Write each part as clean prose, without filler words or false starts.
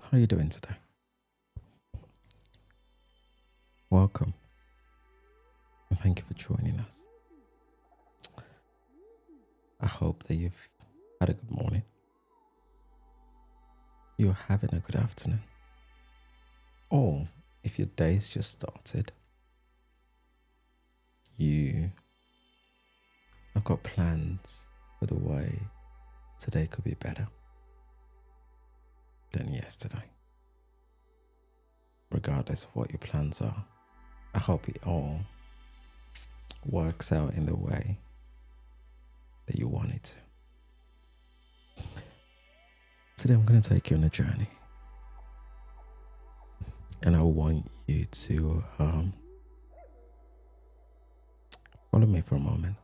How are you doing today? Welcome and thank you for joining us. I hope that you've had a good morning. You're having a good afternoon. Or if your day's just started, you have got plans for the way today could be better than yesterday. Regardless of what your plans are, I hope it all works out in the way that you want it to. Today I'm going to take you on a journey. And I want you to follow me for a moment.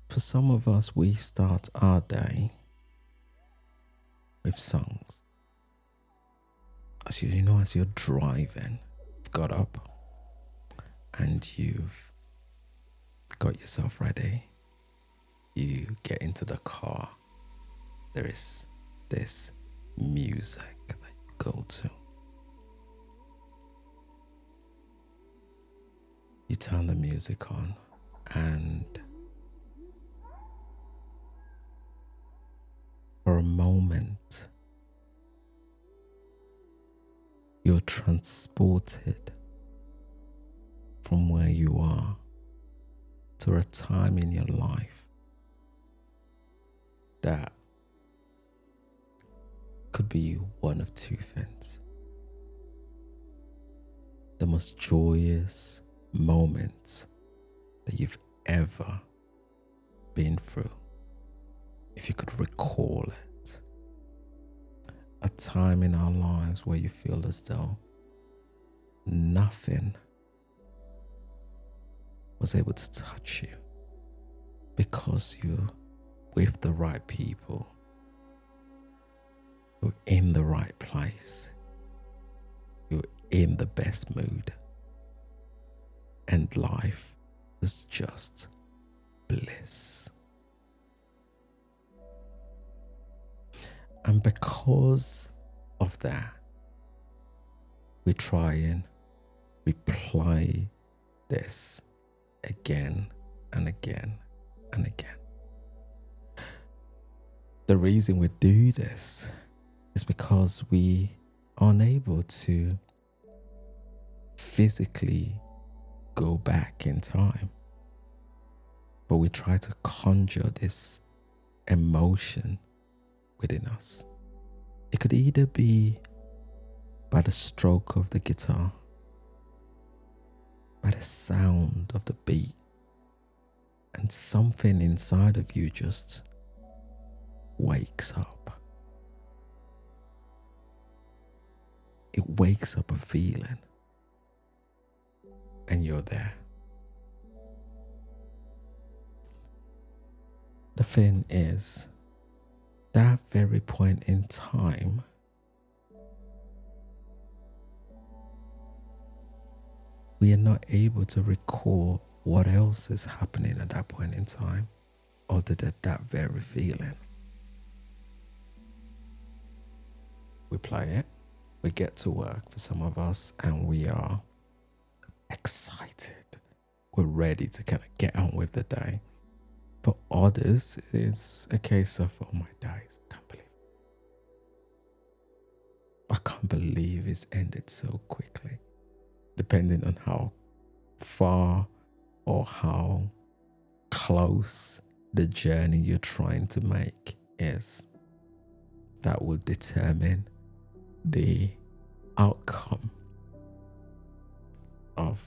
For some of us, we start our day with songs. As as you're driving, you've got up and you've got yourself ready. You get into the car. There is this music that you go to. You turn the music on and for a moment you're transported from where you are to a time in your life that could be one of two things. The most joyous moments that you've ever been through, if you could recall it. A time in our lives where you feel as though nothing was able to touch you because you're with the right people, you're in the right place, you're in the best mood, and life is just bliss. And because of that, we try and replay this again and again and again. The reason we do this is because we are unable to physically go back in time, but we try to conjure this emotion within us. It could either be by the stroke of the guitar, by the sound of the beat, and something inside of you just wakes up. It wakes up a feeling, and you're there. The thing is, that very point in time we are not able to recall what else is happening at that point in time other than that very feeling. We play it, we get to work for some of us, and we are excited. We're ready to kind of get on with the day. For others, it's a case of, oh my days, I can't believe it's ended so quickly. Depending on how far or how close the journey you're trying to make is, that will determine the outcome of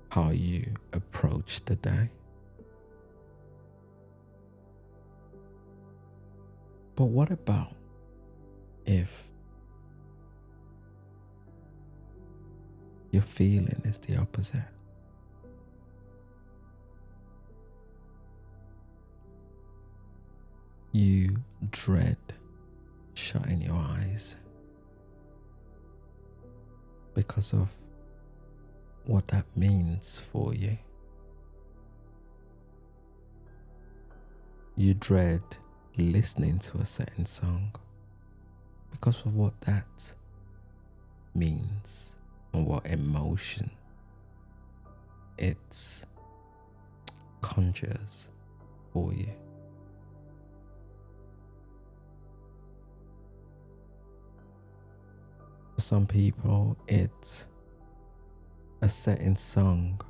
how you approach the day. But what about if your feeling is the opposite? You dread shutting your eyes because of what that means for you. You dread listening to a certain song because of what that means and what emotion it conjures for you. For some people, it's a certain song,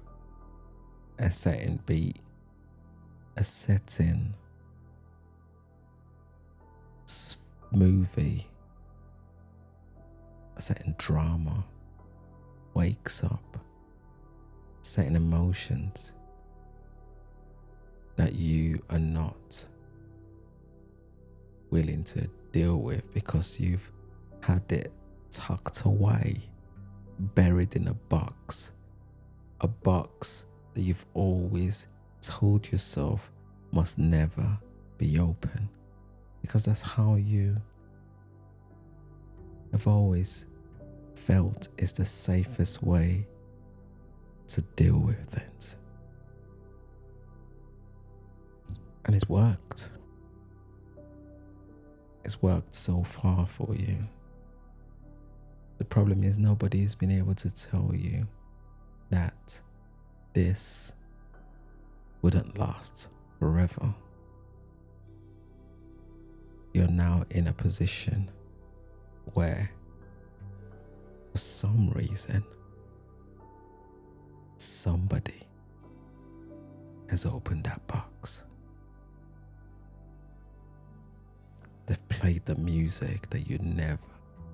a certain beat, a certain movie, a certain drama wakes up certain emotions that you are not willing to deal with because you've had it tucked away, buried in a box that you've always told yourself must never be open, because that's how you have always felt is the safest way to deal with things. And it's worked. It's worked so far for you. The problem is nobody's been able to tell you that this wouldn't last forever. You're now in a position where, for some reason, somebody has opened that box. They've played the music that you never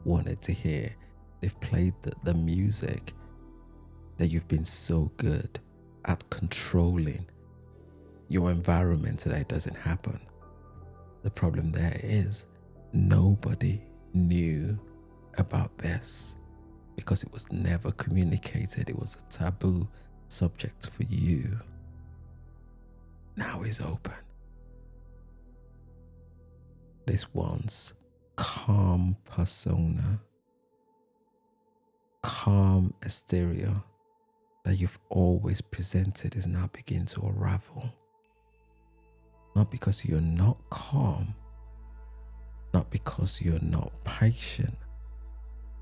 wanted to hear. They've played the music that you've been so good at controlling your environment so that it doesn't happen. The problem there is nobody knew about this because it was never communicated. It was a taboo subject for you. Now it's open. This once calm persona, calm exterior that you've always presented is now beginning to unravel. Not because you're not calm, not because you're not patient,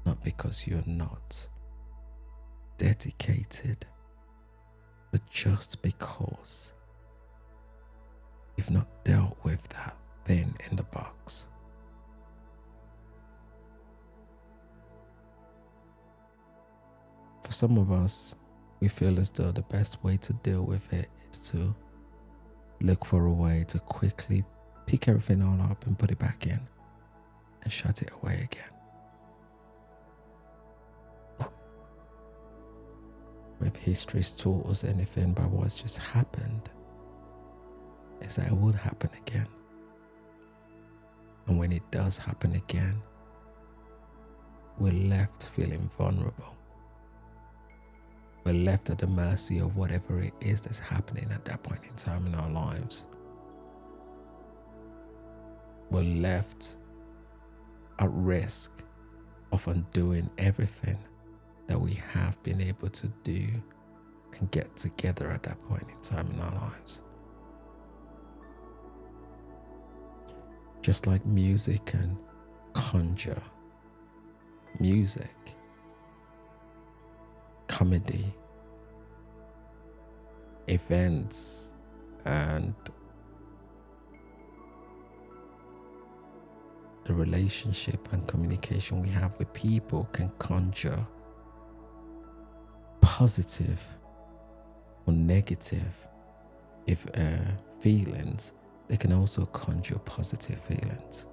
not because you're not dedicated, but just because you've not dealt with that thing in the box. For some of us, we feel as though the best way to deal with it is to look for a way to quickly pick everything all up and put it back in and shut it away again. If history's taught us anything by what's just happened, is that it would happen again. And when it does happen again, we're left feeling vulnerable. We're left at the mercy of whatever it is that's happening at that point in time in our lives. We're left at risk of undoing everything that we have been able to do and get together at that point in time in our lives. Just like music can conjure, music, comedy, events, and the relationship and communication we have with people can conjure positive or negative feelings. They can also conjure positive feelings.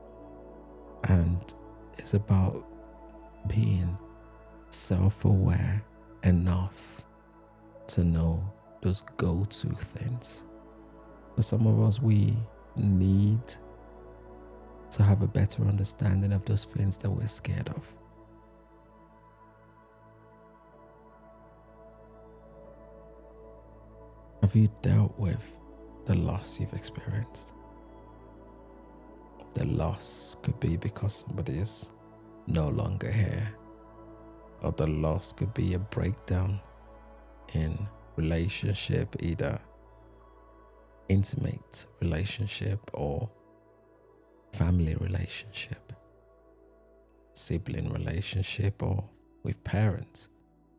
And it's about being self-aware enough to know those go-to things. For some of us, we need to have a better understanding of those things that we're scared of. Have you dealt with the loss you've experienced? The loss could be because somebody is no longer here, or the loss could be a breakdown in relationship, either intimate relationship or family relationship, sibling relationship, or with parents?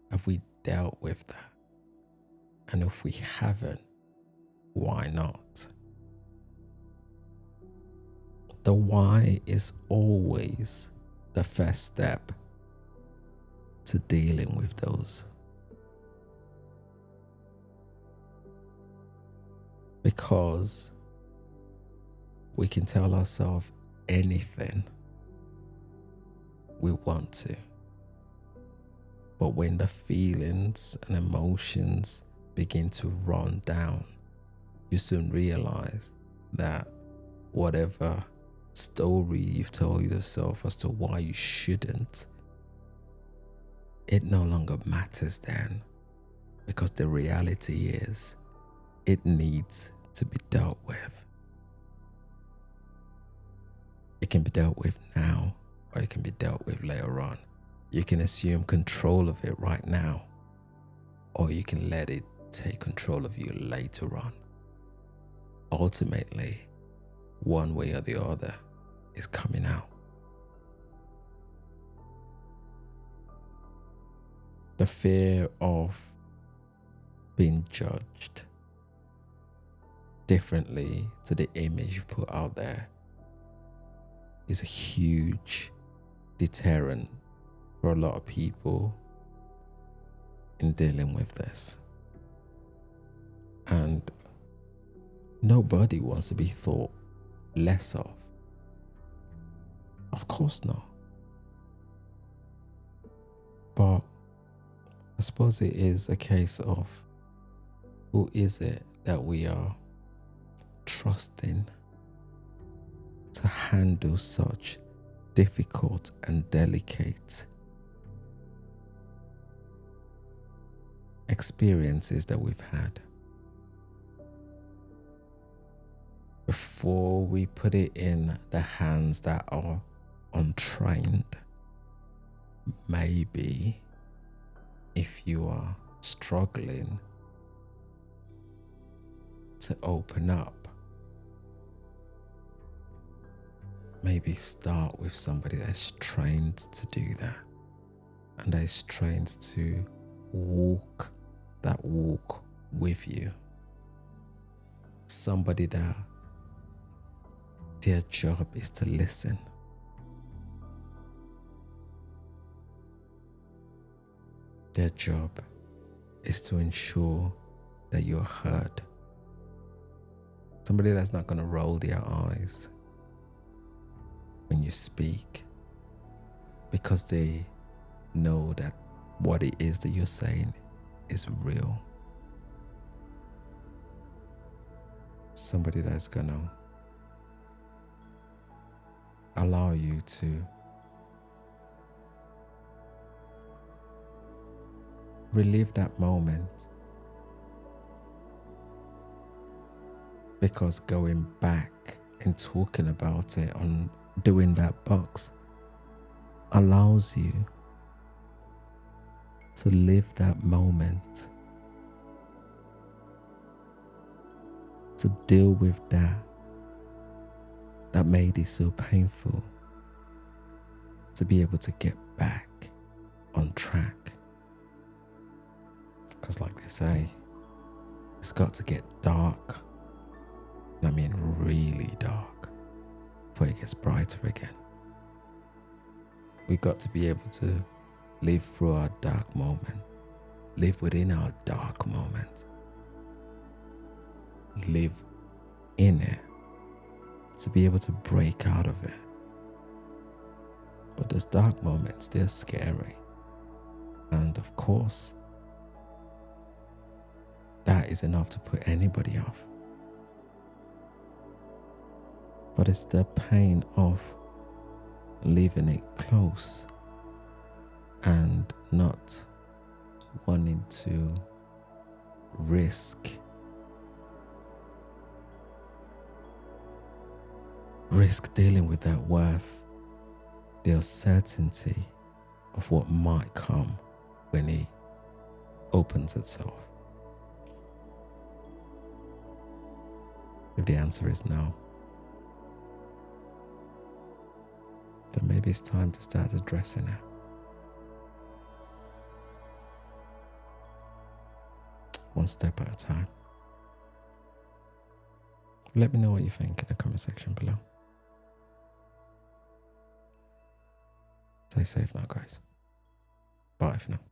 Have we dealt with that? And if we haven't, why not? The why is always the first step to dealing with those. Because we can tell ourselves anything we want to. But when the feelings and emotions begin to run down, you soon realize that whatever story you've told yourself as to why you shouldn't, it no longer matters then, because the reality is it needs to be dealt with. It can be dealt with now, or it can be dealt with later on. You can assume control of it right now, or you can let it take control of you later on. Ultimately, one way or the other is coming out. The fear of being judged differently to the image you put out there is a huge deterrent for a lot of people in dealing with this. And nobody wants to be thought less of. Of course not. But I suppose it is a case of who is it that we are trusting to handle such difficult and delicate experiences that we've had. Before we put it in the hands that are untrained, maybe if you are struggling to open up, maybe start with somebody that's trained to do that and that is trained to walk that walk with you. Somebody that their job is to listen. Their job is to ensure that you're heard. Somebody that's not going to roll their eyes when you speak, because they know that what it is that you're saying is real. Somebody that's going to allow you to relive that moment, because going back and talking about it on doing that box allows you to live that moment, to deal with that made it so painful, to be able to get back on track. Because like they say, it's got to get dark, and I mean really dark, before it gets brighter again. We've got to be able to live through our dark moment, live within our dark moment, live in it, to be able to break out of it. But those dark moments, they're scary. And of course, that is enough to put anybody off. But it's the pain of leaving it close and not wanting to risk dealing with that worth, the uncertainty of what might come when it opens itself. If the answer is no, then maybe it's time to start addressing it. One step at a time. Let me know what you think in the comment section below. Stay safe now, guys. Bye for now.